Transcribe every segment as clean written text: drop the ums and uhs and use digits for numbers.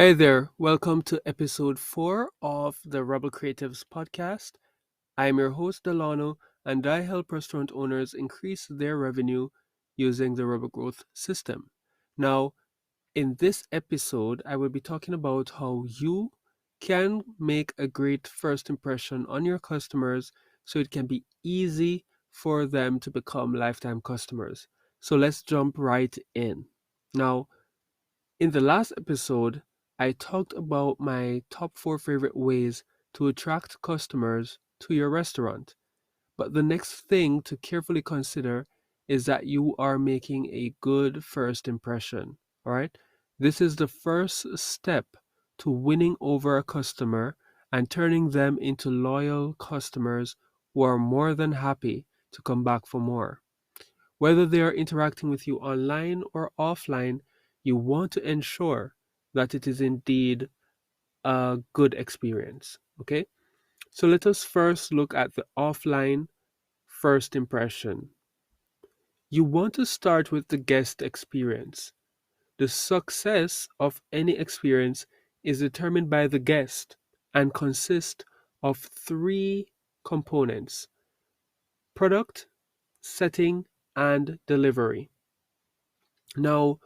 Hey there, welcome to episode 4 of the Rebel Creatives podcast. I'm your host Delano, and I help restaurant owners increase their revenue using the Rebel Growth System. Now, in this episode, I will be talking about how you can make a great first impression on your customers so it can be easy for them to become lifetime customers. So let's jump right in. Now, in the last episode, I talked about my top 4 favorite ways to attract customers to your restaurant. But the next thing to carefully consider is that you are making a good first impression. All right? This is the first step to winning over a customer and turning them into loyal customers who are more than happy to come back for more. Whether they are interacting with you online or offline, you want to ensure that it is indeed a good experience. Okay? So let us first look at the offline first impression. You want to start with the guest experience. The success of any experience is determined by the guest and consists of 3 components: product, setting, and delivery. Now,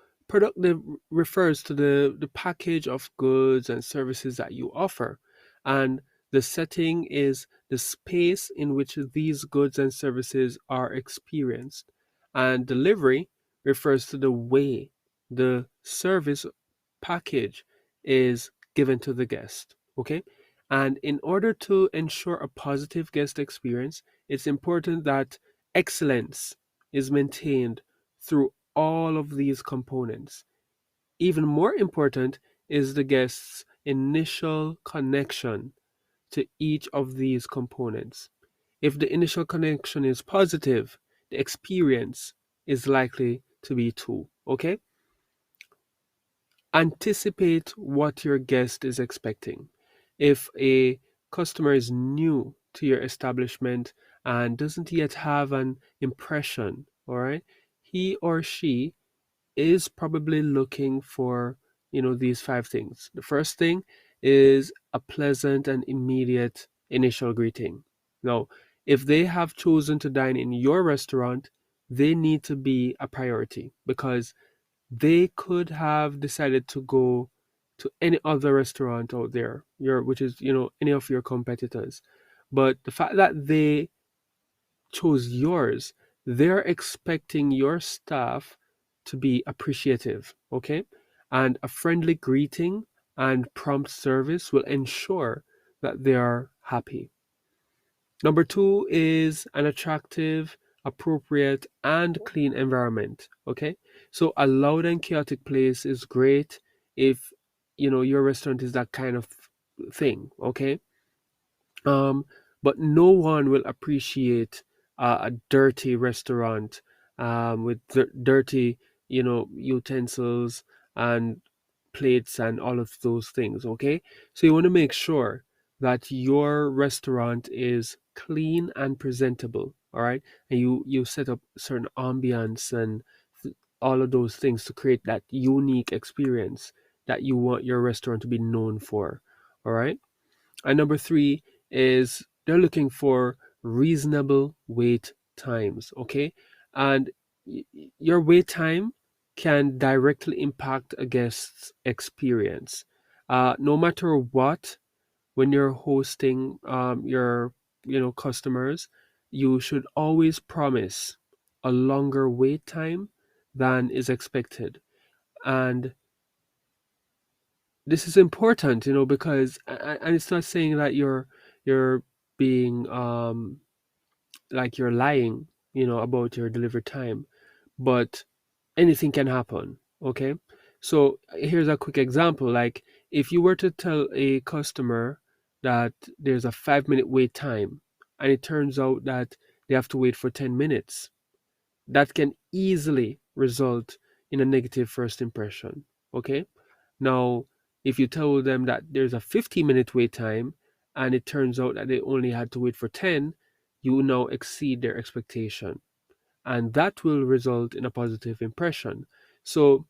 refers to the package of goods and services that you offer, and the setting is the space in which these goods and services are experienced. And delivery refers to the way the service package is given to the guest. Okay? And in order to ensure a positive guest experience, it's important that excellence is maintained through all of these components. Even more important is the guest's initial connection to each of these components. If the initial connection is positive, the experience is likely to be too. Okay? Anticipate what your guest is expecting. If a customer is new to your establishment and doesn't yet have an impression, all right, he or she is probably looking for, these 5 things. The first thing is a pleasant and immediate initial greeting. Now, if they have chosen to dine in your restaurant, they need to be a priority because they could have decided to go to any other restaurant out there, which is, any of your competitors. But the fact that they chose yours, they're expecting your staff to be appreciative, okay? And a friendly greeting and prompt service will ensure that they are happy. Number 2 is an attractive, appropriate, and clean environment. Okay. So a loud and chaotic place is great if your restaurant is that kind of thing. Okay. Um, but no one will appreciate a dirty restaurant with dirty, utensils and plates and all of those things. Okay, so you want to make sure that your restaurant is clean and presentable. All right, and you set up certain ambience and all of those things to create that unique experience that you want your restaurant to be known for. All right. And number 3 is they're looking for reasonable wait times, okay? And your wait time can directly impact a guest's experience. No matter what, when you're hosting your customers, you should always promise a longer wait time than is expected. And this is important, because and it's not saying that you're being like you're lying, about your delivery time, but anything can happen. Okay, so here's a quick example. Like if you were to tell a customer that there's a 5-minute wait time, and it turns out that they have to wait for 10 minutes, that can easily result in a negative first impression. Okay, now, if you tell them that there's a 15-minute wait time and it turns out that they only had to wait for 10, you now exceed their expectation. And that will result in a positive impression. So,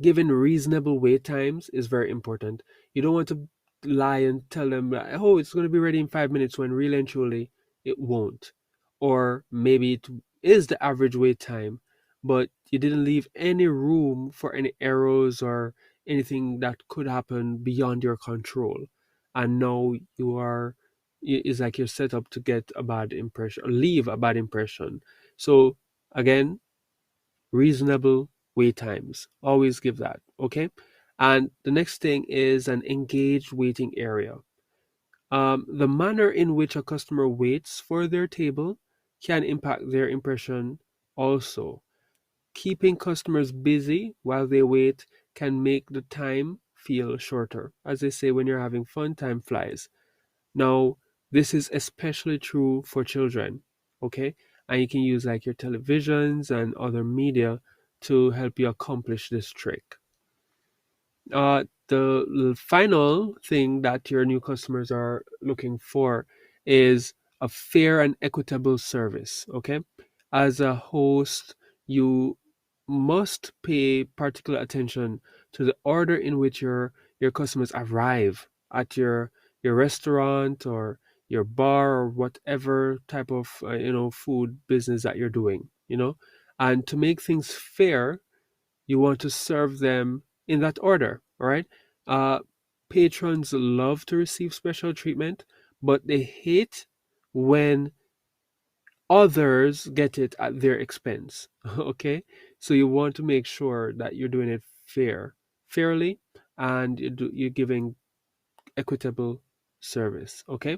Giving reasonable wait times is very important. You don't want to lie and tell them, oh, it's going to be ready in 5 minutes, when really and truly it won't. Or maybe it is the average wait time, but you didn't leave any room for any errors or anything that could happen beyond your control. And now it's like you're set up to get a bad impression, or leave a bad impression. So, again, reasonable wait times. Always give that, okay? And the next thing is an engaged waiting area. The manner in which a customer waits for their table can impact their impression also. Keeping customers busy while they wait can make the time feel shorter. As they say, when you're having fun, time flies. Now, this is especially true for children, okay? And you can use like your televisions and other media to help you accomplish this trick. The final thing that your new customers are looking for is a fair and equitable service. Okay, as a host, you must pay particular attention to the order in which your customers arrive at your restaurant or your bar or whatever type of food business that you're doing. And to make things fair, you want to serve them in that order, all right? Uh, Patrons love to receive special treatment, but they hate when others get it at their expense, okay? So you want to make sure that you're doing it fairly, and you're giving equitable service, okay?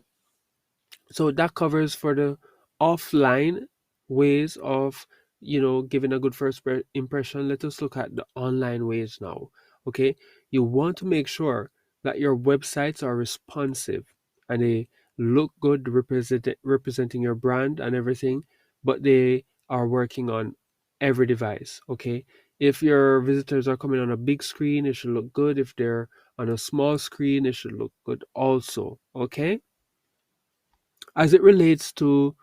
So that covers for the offline ways of giving a good first impression. Let us look at the online ways now. Okay, you want to make sure that your websites are responsive and they look good, representing your brand and everything, but they are working on every device. Okay, if your visitors are coming on a big screen, it should look good. If they're on a small screen, it should look good also. Okay, as it relates to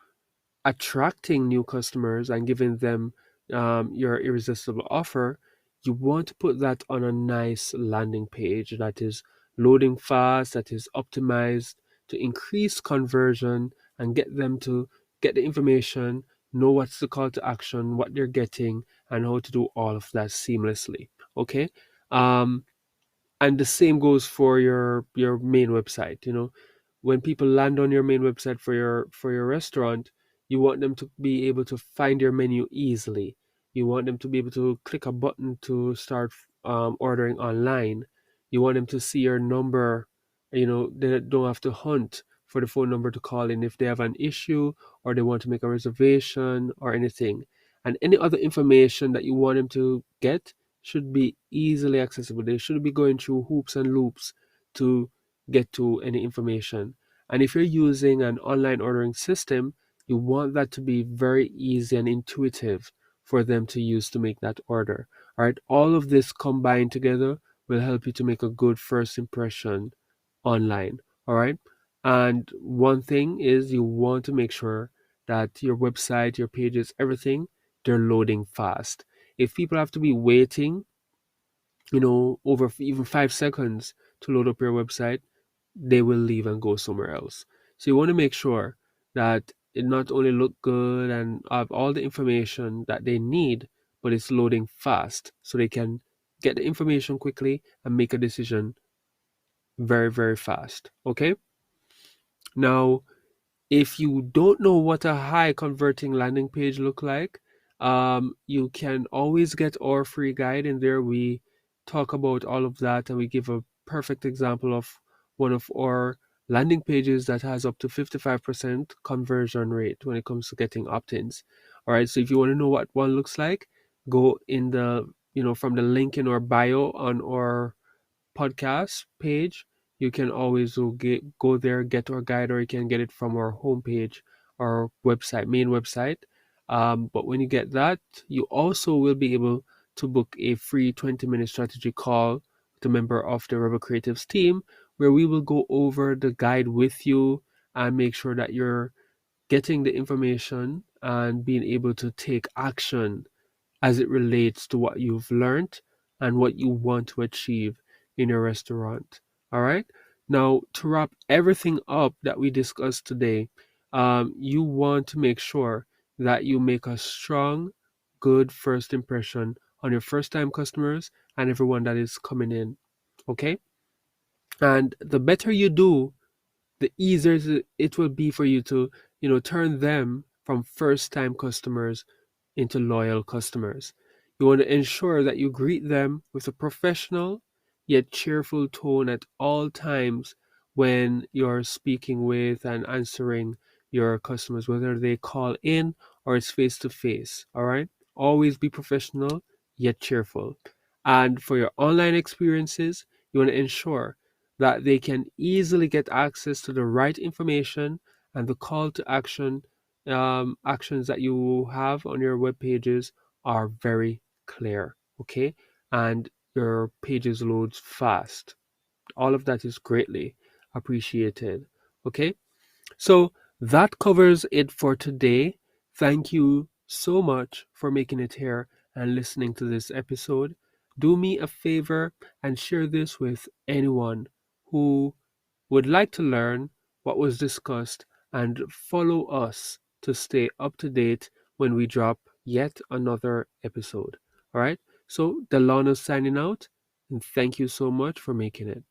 attracting new customers and giving them your irresistible offer, you want to put that on a nice landing page that is loading fast, that is optimized to increase conversion and get them to get the information, know what's the call to action, what they're getting, and how to do all of that seamlessly. Okay. Um, and the same goes for your main website. When people land on your main website for your restaurant, you want them to be able to find your menu easily. You want them to be able to click a button to start ordering online. You want them to see your number. They don't have to hunt for the phone number to call in if they have an issue or they want to make a reservation or anything. And any other information that you want them to get should be easily accessible. They shouldn't be going through hoops and loops to get to any information. And if you're using an online ordering system, you want that to be very easy and intuitive for them to use to make that order. All right, all of this combined together will help you to make a good first impression online. All right, and one thing is you want to make sure that your website, your pages, everything, they're loading fast. If people have to be waiting over even 5 seconds to load up your website, they will leave and go somewhere else. So you want to make sure that it not only look good and have all the information that they need, but it's loading fast so they can get the information quickly and make a decision very, very fast. Okay? Now, if you don't know what a high converting landing page look like, you can always get our free guide. In there we talk about all of that and we give a perfect example of one of our landing pages that has up to 55% conversion rate when it comes to getting opt-ins. All right, so if you want to know what one looks like, go in the from the link in our bio on our podcast page. You can always go there, get our guide, or you can get it from our homepage, our website, main website. But when you get that, you also will be able to book a free 20-minute strategy call with a member of the Rebel Creatives team, where we will go over the guide with you and make sure that you're getting the information and being able to take action as it relates to what you've learned and what you want to achieve in your restaurant. All right. Now, to wrap everything up that we discussed today, you want to make sure that you make a strong, good first impression on your first time customers and everyone that is coming in. Okay. And the better you do, the easier it will be for you to, turn them from first time customers into loyal customers. You want to ensure that you greet them with a professional yet cheerful tone at all times when you're speaking with and answering your customers, whether they call in or it's face to face. All right. Always be professional yet cheerful. And for your online experiences, you want to ensure that they can easily get access to the right information and the call to action actions that you have on your web pages are very clear, okay? And your pages loads fast. All of that is greatly appreciated, okay? So that covers it for today. Thank you so much for making it here and listening to this episode. Do me a favor and share this with anyone who would like to learn what was discussed and follow us to stay up to date when we drop yet another episode. All right. So Delano signing out, and thank you so much for making it.